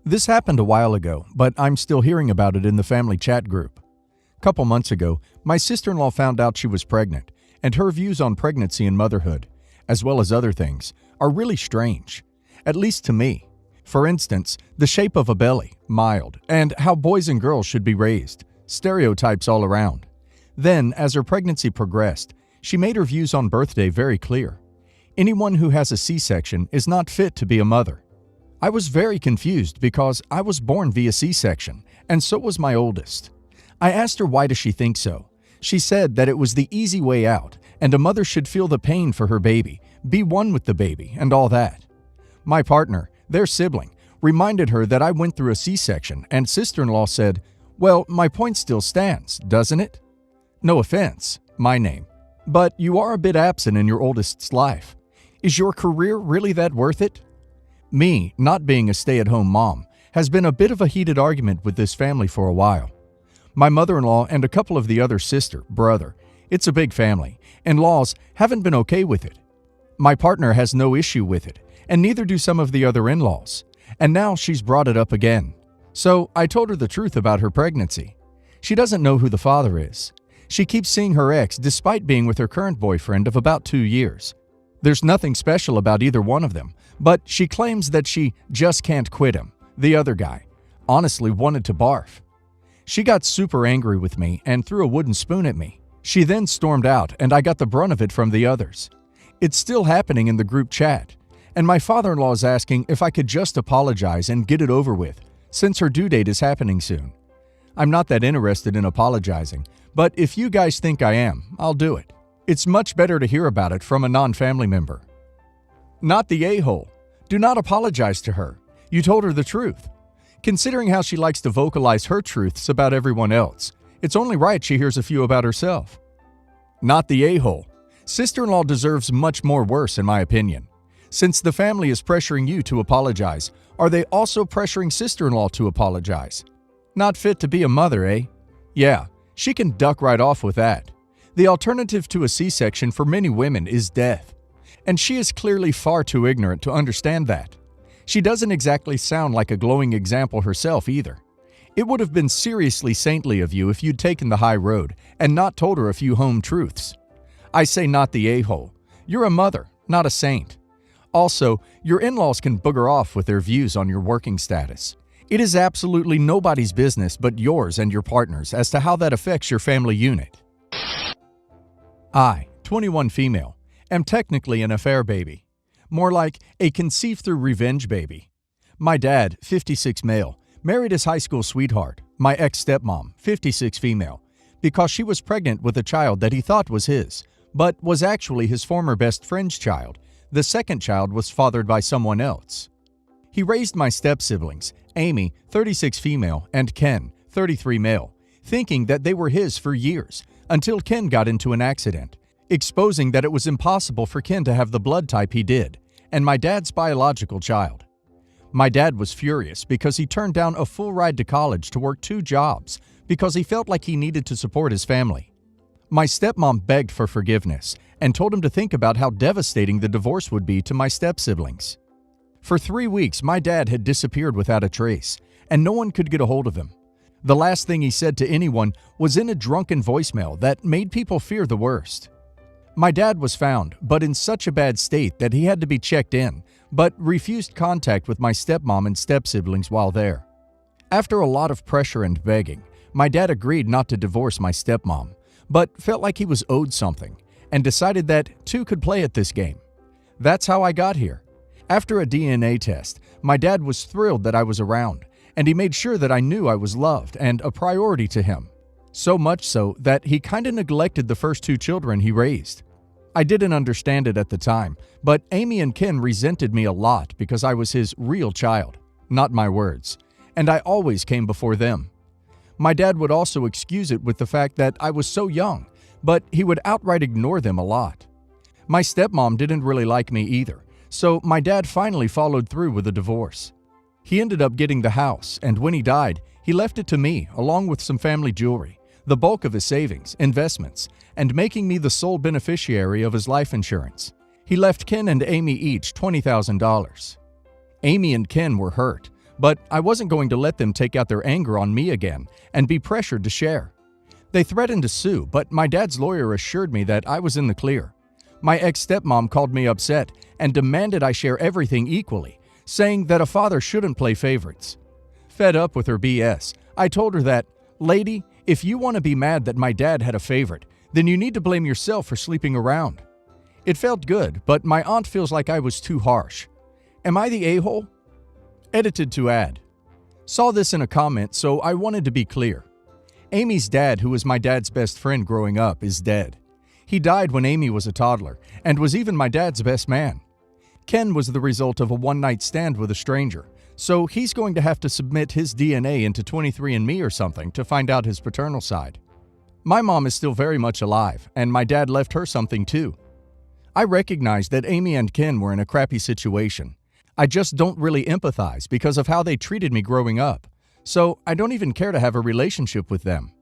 This happened a while ago, but I'm still hearing about it in the family chat group. Couple months ago, my sister-in-law found out she was pregnant, and her views on pregnancy and motherhood, as well as other things, are really strange, at least to me. For instance, the shape of a belly, mild, and how boys and girls should be raised, stereotypes all around. Then, as her pregnancy progressed, she made her views on birthday very clear. Anyone who has a C-section is not fit to be a mother. I was very confused because I was born via C-section, and so was my oldest. I asked her why does she think so. She said that it was the easy way out, and a mother should feel the pain for her baby, be one with the baby, and all that. My partner, their sibling, reminded her that I went through a C-section, and sister-in-law said, "Well, my point still stands, doesn't it? No offense, my name. But you are a bit absent in your oldest's life. Is your career really that worth it?" Me, not being a stay-at-home mom, has been a bit of a heated argument with this family for a while. My mother-in-law and a couple of the other sister, brother, it's a big family, in-laws haven't been okay with it. My partner has no issue with it, and neither do some of the other in-laws, and now she's brought it up again. So I told her the truth about her pregnancy. She doesn't know who the father is. She keeps seeing her ex despite being with her current boyfriend of about 2 years. There's nothing special about either one of them, but she claims that she just can't quit him. The other guy honestly wanted to barf. She got super angry with me and threw a wooden spoon at me. She then stormed out, and I got the brunt of it from the others. It's still happening in the group chat, and my father-in-law is asking if I could just apologize and get it over with, since her due date is happening soon. I'm not that interested in apologizing, but if you guys think I am, I'll do it. It's much better to hear about it from a non-family member. Not the a-hole. Do not apologize to her. You told her the truth. Considering how she likes to vocalize her truths about everyone else, it's only right she hears a few about herself. Not the a-hole. Sister-in-law deserves much more worse in my opinion. Since the family is pressuring you to apologize, are they also pressuring sister-in-law to apologize? Not fit to be a mother, eh? Yeah, she can duck right off with that. The alternative to a C-section for many women is death. And she is clearly far too ignorant to understand that. She doesn't exactly sound like a glowing example herself either. It would have been seriously saintly of you if you'd taken the high road and not told her a few home truths. I say not the a-hole. You're a mother, not a saint. Also, your in-laws can booger off with their views on your working status. It is absolutely nobody's business but yours and your partner's as to how that affects your family unit. I, 21 female, am technically an affair baby. More like a conceived-through revenge baby. My dad, 56 male, married his high school sweetheart, my ex-stepmom, 56 female, because she was pregnant with a child that he thought was his, but was actually his former best friend's child. The second child was fathered by someone else. He raised my step-siblings, Amy, 36 female, and Ken, 33 male, thinking that they were his for years, until Ken got into an accident, exposing that it was impossible for Ken to have the blood type he did, and my dad's biological child. My dad was furious because he turned down a full ride to college to work 2 jobs because he felt like he needed to support his family. My stepmom begged for forgiveness and told him to think about how devastating the divorce would be to my step-siblings. For 3 weeks, my dad had disappeared without a trace, and no one could get a hold of him. The last thing he said to anyone was in a drunken voicemail that made people fear the worst. My dad was found, but in such a bad state that he had to be checked in, but refused contact with my stepmom and step-siblings while there. After a lot of pressure and begging, my dad agreed not to divorce my stepmom, but felt like he was owed something, and decided that 2 could play at this game. That's how I got here. After a DNA test, my dad was thrilled that I was around, and he made sure that I knew I was loved and a priority to him. So much so that he kinda neglected the first 2 children he raised. I didn't understand it at the time, but Amy and Ken resented me a lot because I was his real child, not my words, and I always came before them. My dad would also excuse it with the fact that I was so young, but he would outright ignore them a lot. My stepmom didn't really like me either, so my dad finally followed through with a divorce. He ended up getting the house, and when he died, he left it to me along with some family jewelry, the bulk of his savings, investments, and making me the sole beneficiary of his life insurance. He left Ken and Amy each $20,000. Amy and Ken were hurt, but I wasn't going to let them take out their anger on me again and be pressured to share. They threatened to sue, but my dad's lawyer assured me that I was in the clear. My ex-stepmom called me upset and demanded I share everything equally, saying that a father shouldn't play favorites. Fed up with her BS, I told her that, "Lady, if you want to be mad that my dad had a favorite, then you need to blame yourself for sleeping around." It felt good, but my aunt feels like I was too harsh. Am I the a-hole? Edited to add. Saw this in a comment, so I wanted to be clear. Amy's dad, who was my dad's best friend growing up, is dead. He died when Amy was a toddler, and was even my dad's best man. Ken was the result of a one-night stand with a stranger, so he's going to have to submit his DNA into 23andMe or something to find out his paternal side. My mom is still very much alive, and my dad left her something too. I recognize that Amy and Ken were in a crappy situation. I just don't really empathize because of how they treated me growing up, so I don't even care to have a relationship with them.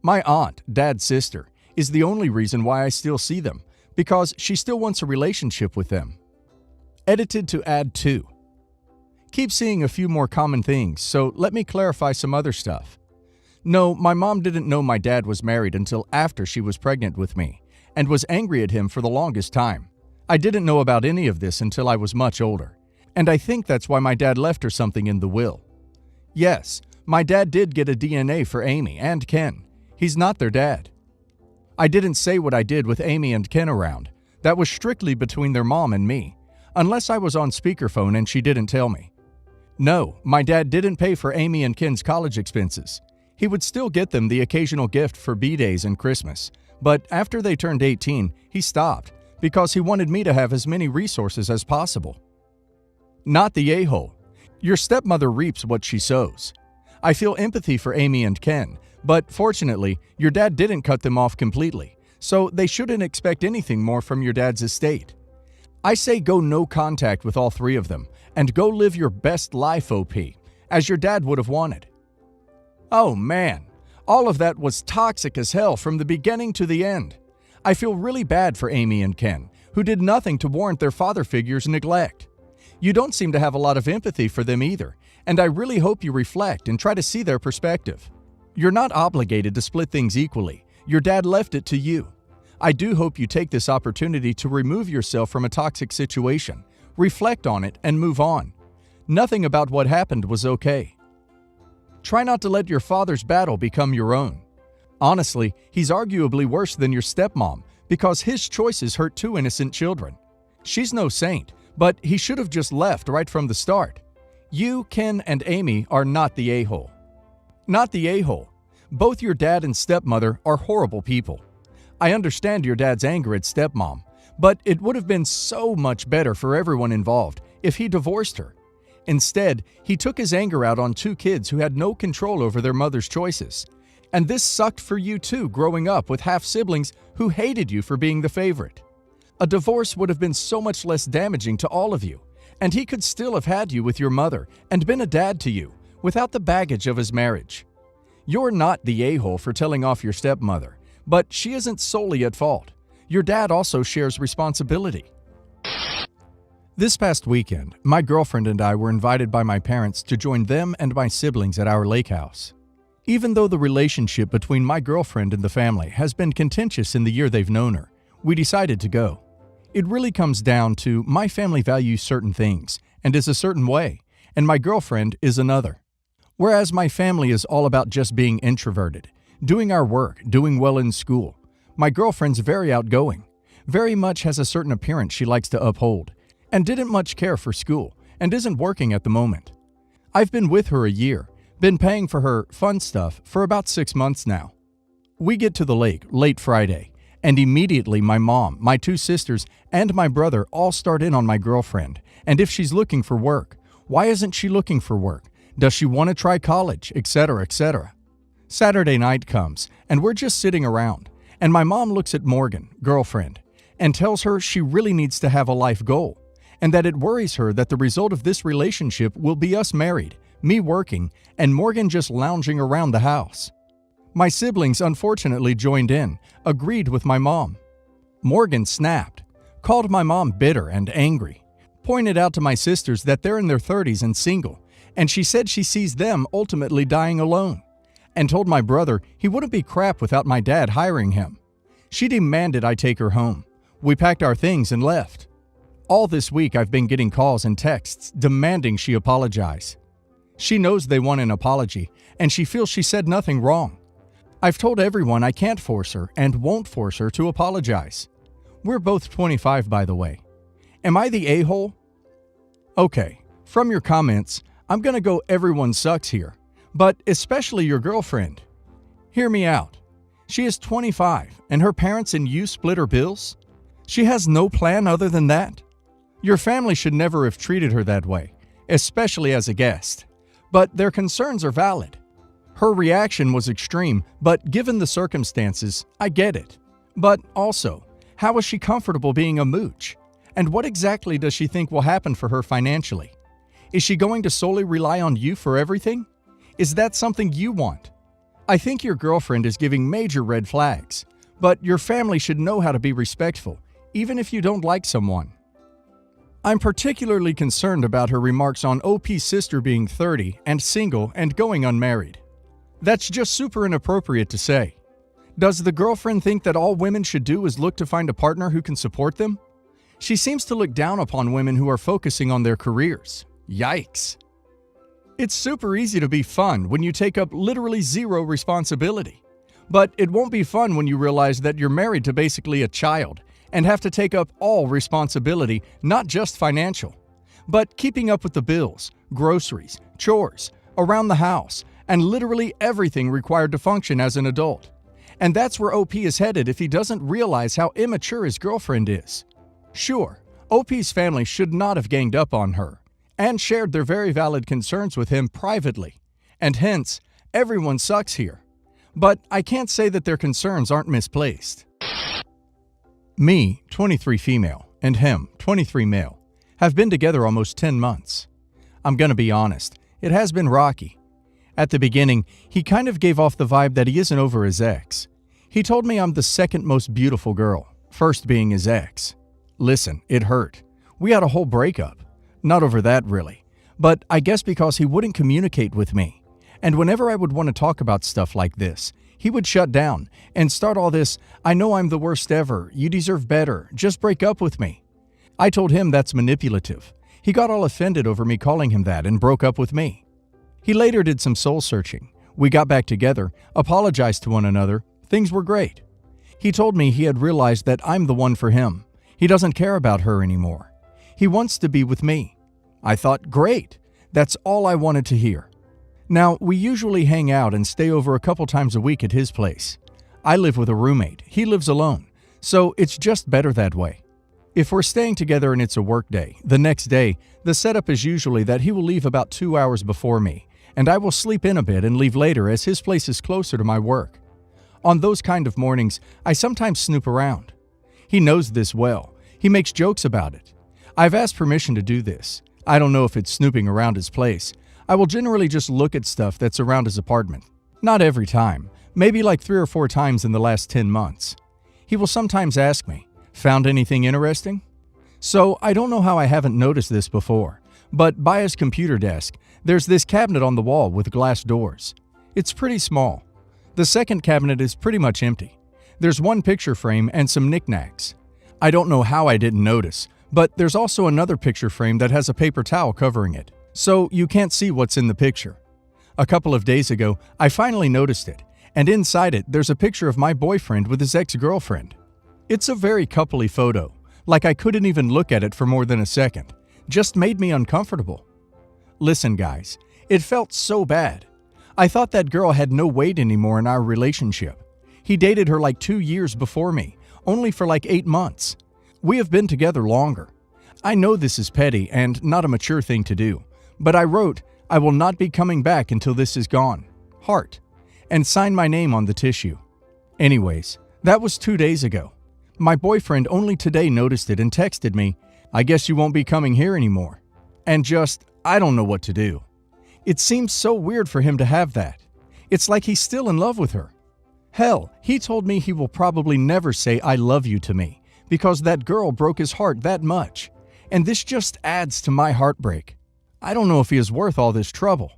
My aunt, dad's sister, is the only reason why I still see them, because she still wants a relationship with them. Edited to add 2. Keep seeing a few more common things, so let me clarify some other stuff. No, my mom didn't know my dad was married until after she was pregnant with me, and was angry at him for the longest time. I didn't know about any of this until I was much older, and I think that's why my dad left her something in the will. Yes, my dad did get a DNA for Amy and Ken. He's not their dad. I didn't say what I did with Amy and Ken around. That was strictly between their mom and me, unless I was on speakerphone and she didn't tell me. No, my dad didn't pay for Amy and Ken's college expenses. He would still get them the occasional gift for B-days and Christmas, but after they turned 18, he stopped because he wanted me to have as many resources as possible. Not the a-hole. Your stepmother reaps what she sows. I feel empathy for Amy and Ken, but fortunately, your dad didn't cut them off completely, so they shouldn't expect anything more from your dad's estate. I say go no contact with all 3 of them, and go live your best life, OP, as your dad would have wanted. Oh man, all of that was toxic as hell from the beginning to the end. I feel really bad for Amy and Ken, who did nothing to warrant their father figure's neglect. You don't seem to have a lot of empathy for them either, and I really hope you reflect and try to see their perspective. You're not obligated to split things equally. Your dad left it to you. I do hope you take this opportunity to remove yourself from a toxic situation, reflect on it, and move on. Nothing about what happened was okay. Try not to let your father's battle become your own. Honestly, he's arguably worse than your stepmom because his choices hurt 2 innocent children. She's no saint, but he should have just left right from the start. You, Ken, and Amy are not the a-hole. Not the a-hole. Both your dad and stepmother are horrible people. I understand your dad's anger at stepmom, but it would have been so much better for everyone involved if he divorced her. Instead, he took his anger out on 2 kids who had no control over their mother's choices. And this sucked for you too, growing up with half-siblings who hated you for being the favorite. A divorce would have been so much less damaging to all of you, and he could still have had you with your mother and been a dad to you, without the baggage of his marriage. You're not the a-hole for telling off your stepmother, but she isn't solely at fault. Your dad also shares responsibility. This past weekend, my girlfriend and I were invited by my parents to join them and my siblings at our lake house. Even though the relationship between my girlfriend and the family has been contentious in the year they've known her, we decided to go. It really comes down to my family values certain things and is a certain way, and my girlfriend is another. Whereas my family is all about just being introverted, doing our work, doing well in school, my girlfriend's very outgoing, very much has a certain appearance she likes to uphold, and didn't much care for school, and isn't working at the moment. I've been with her a year, been paying for her fun stuff for about 6 months now. We get to the lake late Friday, and immediately my mom, my 2 sisters, and my brother all start in on my girlfriend, and if she's looking for work, why isn't she looking for work? Does she want to try college, etc., etc.? Saturday night comes, and we're just sitting around, and my mom looks at Morgan, girlfriend, and tells her she really needs to have a life goal, and that it worries her that the result of this relationship will be us married, me working, and Morgan just lounging around the house. My siblings unfortunately joined in, agreed with my mom. Morgan snapped, called my mom bitter and angry, pointed out to my sisters that they're in their 30s and single, and she said she sees them ultimately dying alone, and told my brother he wouldn't be crap without my dad hiring him. She demanded I take her home. We packed our things and left. All this week I've been getting calls and texts demanding she apologize. She knows they want an apology, and she feels she said nothing wrong. I've told everyone I can't force her and won't force her to apologize. We're both 25, by the way. Am I the a-hole? Okay, from your comments, I'm gonna go everyone sucks here, but especially your girlfriend. Hear me out. She is 25, and her parents and you split her bills? She has no plan other than that? Your family should never have treated her that way, especially as a guest. But their concerns are valid. Her reaction was extreme, but given the circumstances, I get it. But also, how is she comfortable being a mooch? And what exactly does she think will happen for her financially? Is she going to solely rely on you for everything? Is that something you want? I think your girlfriend is giving major red flags, but your family should know how to be respectful, even if you don't like someone. I'm particularly concerned about her remarks on OP's sister being 30 and single and going unmarried. That's just super inappropriate to say. Does the girlfriend think that all women should do is look to find a partner who can support them? She seems to look down upon women who are focusing on their careers. Yikes. It's super easy to be fun when you take up literally zero responsibility. But it won't be fun when you realize that you're married to basically a child and have to take up all responsibility, not just financial, but keeping up with the bills, groceries, chores, around the house, and literally everything required to function as an adult. And that's where OP is headed if he doesn't realize how immature his girlfriend is. Sure, OP's family should not have ganged up on her and shared their very valid concerns with him privately, and hence, everyone sucks here. But I can't say that their concerns aren't misplaced. Me, 23 female, and him, 23 male, have been together almost 10 months. I'm gonna be honest, it has been rocky. At the beginning, he kind of gave off the vibe that he isn't over his ex. He told me I'm the second most beautiful girl, first being his ex. Listen, it hurt. We had a whole breakup. Not over that, really. But I guess because he wouldn't communicate with me. And whenever I would want to talk about stuff like this, he would shut down and start all this, "I know I'm the worst ever, you deserve better, just break up with me." I told him that's manipulative. He got all offended over me calling him that and broke up with me. He later did some soul searching. We got back together, apologized to one another, things were great. He told me he had realized that I'm the one for him. He doesn't care about her anymore. He wants to be with me. I thought, great, that's all I wanted to hear. Now, we usually hang out and stay over a couple times a week at his place. I live with a roommate, he lives alone, so it's just better that way. If we're staying together and it's a work day, the next day, the setup is usually that he will leave about 2 hours before me, and I will sleep in a bit and leave later as his place is closer to my work. On those kind of mornings, I sometimes snoop around. He knows this well. He makes jokes about it. I've asked permission to do this. I don't know if it's snooping around his place. I will generally just look at stuff that's around his apartment. Not every time, maybe like 3 or 4 times in the last 10 months. He will sometimes ask me, "Found anything interesting?" So I don't know how I haven't noticed this before, but by his computer desk, there's this cabinet on the wall with glass doors. It's pretty small. The second cabinet is pretty much empty. There's one picture frame and some knickknacks. I don't know how I didn't notice, but there's also another picture frame that has a paper towel covering it, so you can't see what's in the picture. A couple of days ago, I finally noticed it, and inside it, there's a picture of my boyfriend with his ex-girlfriend. It's a very coupley photo, like I couldn't even look at it for more than a second. Just made me uncomfortable. Listen, guys, it felt so bad. I thought that girl had no weight anymore in our relationship. He dated her like 2 years before me, only for like 8 months. We have been together longer. I know this is petty and not a mature thing to do, but I wrote, "I will not be coming back until this is gone. Heart," and signed my name on the tissue. Anyways, that was 2 days ago. My boyfriend only today noticed it and texted me, "I guess you won't be coming here anymore." And just, I don't know what to do. It seems so weird for him to have that. It's like he's still in love with her. Hell, he told me he will probably never say "I love you" to me because that girl broke his heart that much. And this just adds to my heartbreak. I don't know if he is worth all this trouble.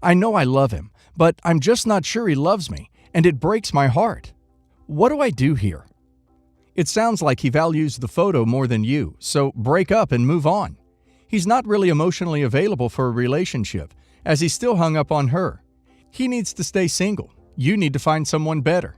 I know I love him, but I'm just not sure he loves me, and it breaks my heart. What do I do here? It sounds like he values the photo more than you, so break up and move on. He's not really emotionally available for a relationship, as he's still hung up on her. He needs to stay single. You need to find someone better.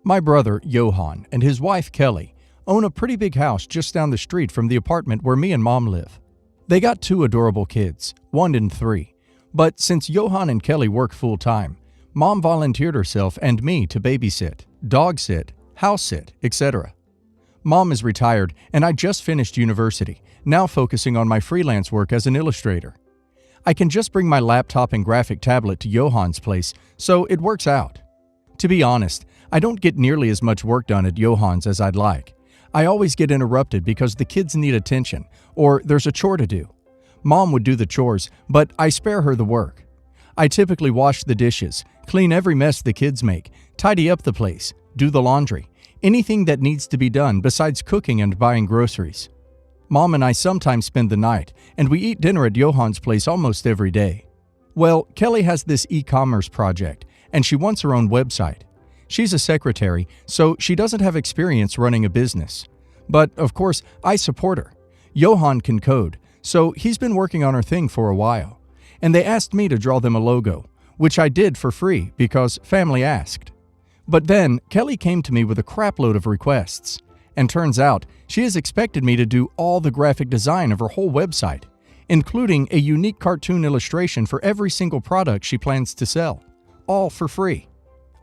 My brother, Johan, and his wife, Kelly, own a pretty big house just down the street from the apartment where me and Mom live. They got 2 adorable kids, 1 and 3. But since Johan and Kelly work full-time, Mom volunteered herself and me to babysit, dog sit, house sit, etc. Mom is retired, and I just finished university, now focusing on my freelance work as an illustrator. I can just bring my laptop and graphic tablet to Johan's place, so it works out. To be honest, I don't get nearly as much work done at Johan's as I'd like. I always get interrupted because the kids need attention, or there's a chore to do. Mom would do the chores, but I spare her the work. I typically wash the dishes, clean every mess the kids make, tidy up the place, do the laundry, anything that needs to be done besides cooking and buying groceries. Mom and I sometimes spend the night, and we eat dinner at Johan's place almost every day. Well, Kelly has this e-commerce project, and she wants her own website. She's a secretary, so she doesn't have experience running a business. But, of course, I support her. Johan can code, so he's been working on her thing for a while. And they asked me to draw them a logo, which I did for free because family asked. But then, Kelly came to me with a crapload of requests. And turns out, she has expected me to do all the graphic design of her whole website, including a unique cartoon illustration for every single product she plans to sell, all for free.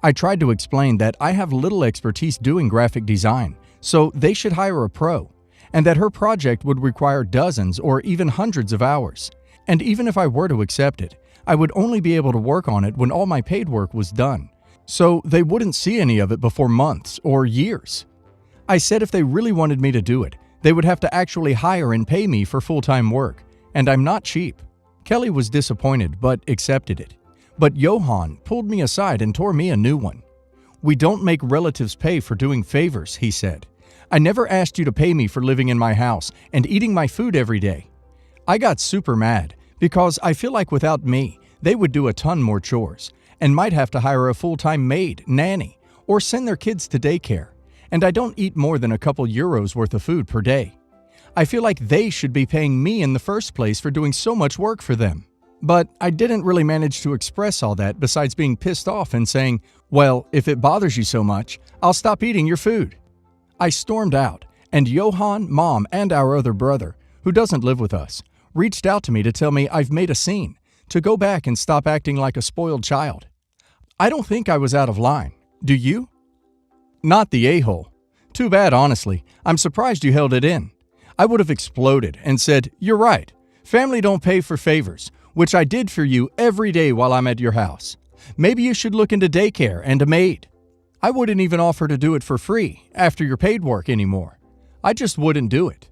I tried to explain that I have little expertise doing graphic design, so they should hire a pro, and that her project would require dozens or even hundreds of hours. And even if I were to accept it, I would only be able to work on it when all my paid work was done, so they wouldn't see any of it before months or years. I said if they really wanted me to do it, they would have to actually hire and pay me for full-time work, and I'm not cheap. Kelly was disappointed but accepted it. But Johan pulled me aside and tore me a new one. "We don't make relatives pay for doing favors," he said. "I never asked you to pay me for living in my house and eating my food every day." I got super mad because I feel like without me, they would do a ton more chores and might have to hire a full-time maid, nanny, or send their kids to daycare. And I don't eat more than a couple euros worth of food per day. I feel like they should be paying me in the first place for doing so much work for them. But I didn't really manage to express all that besides being pissed off and saying, "Well, if it bothers you so much, I'll stop eating your food." I stormed out, and Johan, Mom, and our other brother, who doesn't live with us, reached out to me to tell me I've made a scene, to go back and stop acting like a spoiled child. I don't think I was out of line. Do you? Not the a-hole. Too bad, honestly. I'm surprised you held it in. I would have exploded and said, "You're right. Family don't pay for favors, which I did for you every day while I'm at your house. Maybe you should look into daycare and a maid." I wouldn't even offer to do it for free after your paid work anymore. I just wouldn't do it.